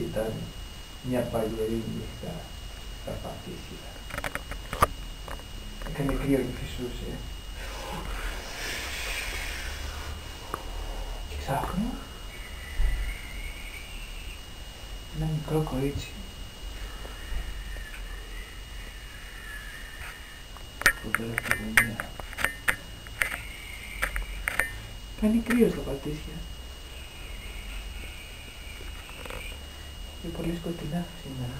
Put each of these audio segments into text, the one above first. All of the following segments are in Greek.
Ήταν μια παλιερή νύχτα στα Πατήσια. Έκανε κρύο και φυσούσε. Και ξάφνου ένα μικρό κορίτσι που πέρα στη γωνία. Κάνει κρύο στα Πατήσια. Είναι πολύ σκοτεινά σήμερα.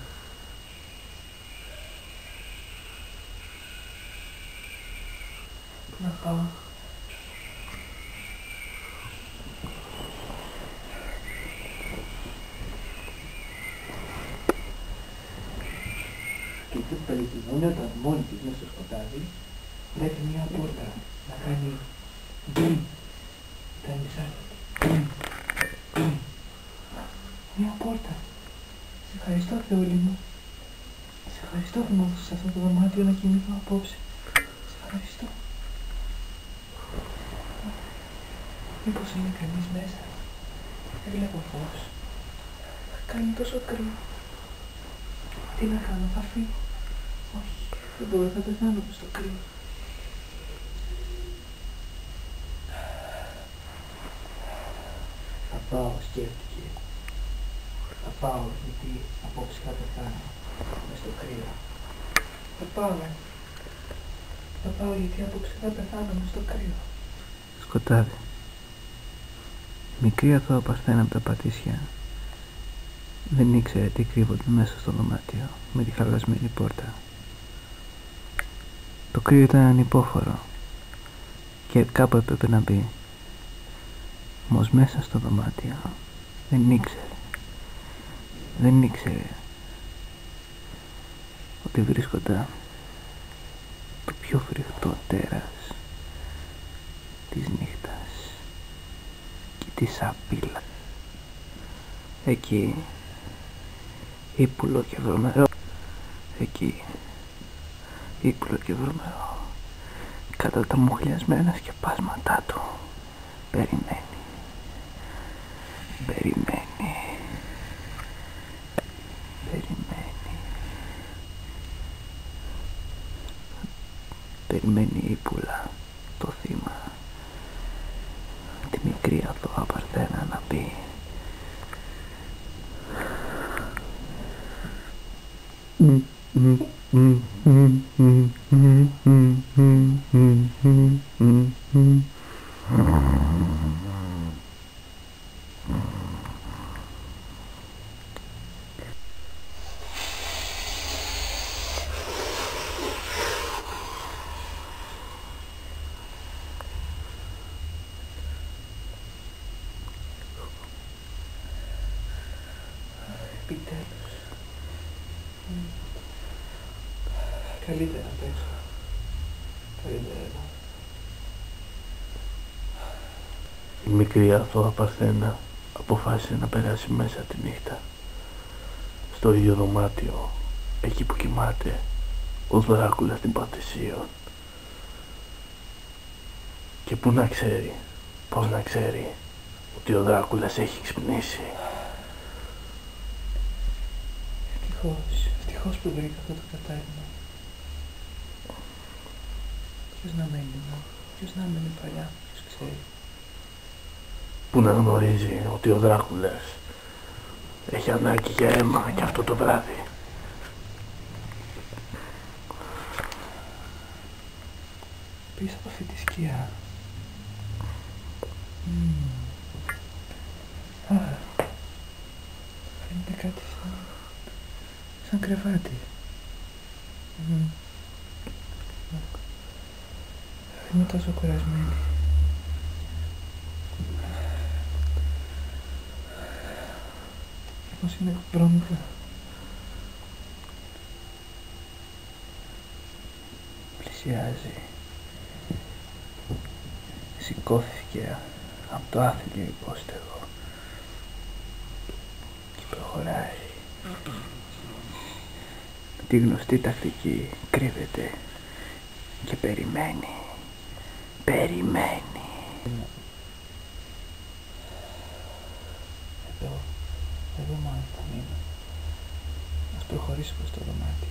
Πού να πάω? Και εκεί που περιτυγούνει όταν μόνη της μέσα στο σκοτάδι, βλέπει μια πόρτα να κάνει μπιμ. Τα μισάκια. Μπιμ. Μπιμ. Μια πόρτα. Σε ευχαριστώ, Θεούλη μου. Σε ευχαριστώ που μου έδωσες σε αυτό το δωμάτιο να κοιμηθώ απόψε. Σε ευχαριστώ. Μήπως είναι κανείς μέσα? Δεν βλέπω φως. Κάνει τόσο κρύο. Τι να κάνω, θα φύγω? Όχι, δεν μπορώ, θα πεθάνω στο κρύο. Θα πάω, σκέφτηκε. Θα πάω γιατί απόψε θα πεθάνω μες στο κρύο. Θα πάω γιατί απόψε θα πεθάνω μες στο κρύο. Σκοτάδι. Μικρή αθώα Παρθένα από τα Πατήσια δεν ήξερε τι κρύβονται μέσα στο δωμάτιο με τη χαλασμένη πόρτα. Το κρύο ήταν ανυπόφορο και κάπου έπρεπε να μπει. Όμως μέσα στο δωμάτιο δεν ήξερε ότι βρίσκονταν το πιο φρικτό τέρας της νύχτας και τη σαπίλα. Εκεί ύπουλο και βρωμερό, κατά τα μουχλιασμένα σκεπάσματά του περιμένει. Περιμένει ύπουλα το θύμα, τη μικρή αθώα Παρθένα να πει. Επιτέλους. Καλύτερα απ' έξω. Καλύτερα εδώ. Η μικρή αθώα Παρθένα αποφάσισε να περάσει μέσα τη νύχτα στο ίδιο δωμάτιο, εκεί που κοιμάται ο Δράκουλας την Πατησίων. Και πού να ξέρει, πώς να ξέρει ότι ο Δράκουλας έχει ξυπνήσει. Ευτυχώς που βρήκα αυτό το κατάλληλο. Ποιος να μένει παλιά, ποιος ξέρει. Πού να γνωρίζει ότι ο Δράκουλας έχει ανάγκη για αίμα και αυτό το βράδυ. Πίσω από αυτή τη σκιά. Φαίνεται κάτι σαν κρεβάτι. Είμαι τόσο κουρασμένη. Πώς είναι βρώμικα. Πλησιάζει. Σηκώθηκε από το άθλιο υπόστεγο και προχωράει. Με τη γνωστή τακτική κρύβεται και περιμένει. Εδώ μάλλον θα μείνω. προχωρήσω προς το δωμάτιο.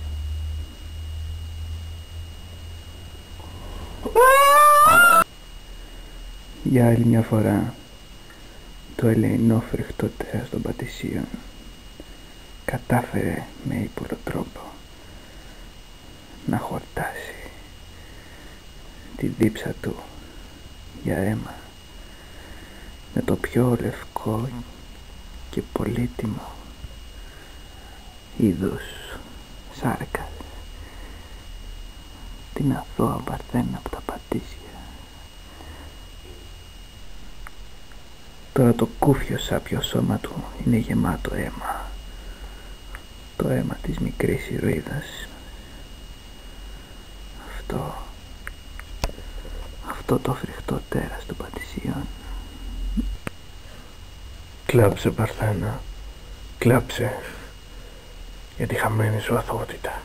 Για άλλη μια φορά το ελεεινό φρικτό τέρας των Πατησίων κατάφερε με ύπουλο τρόπο να χορτάσει τη δίψα του για αίμα με το πιο λευκό και πολύτιμο είδος σάρκας, την αθώα παρθένα από τα Πατήσια. Τώρα το κούφιο σάπιο σώμα του είναι γεμάτο αίμα, το αίμα της μικρής ηρωίδας. Αυτό το φρικτό τέρας των Πατησίων. Κλάψε, Παρθένα, κλάψε για τη χαμένη σου αθωότητα.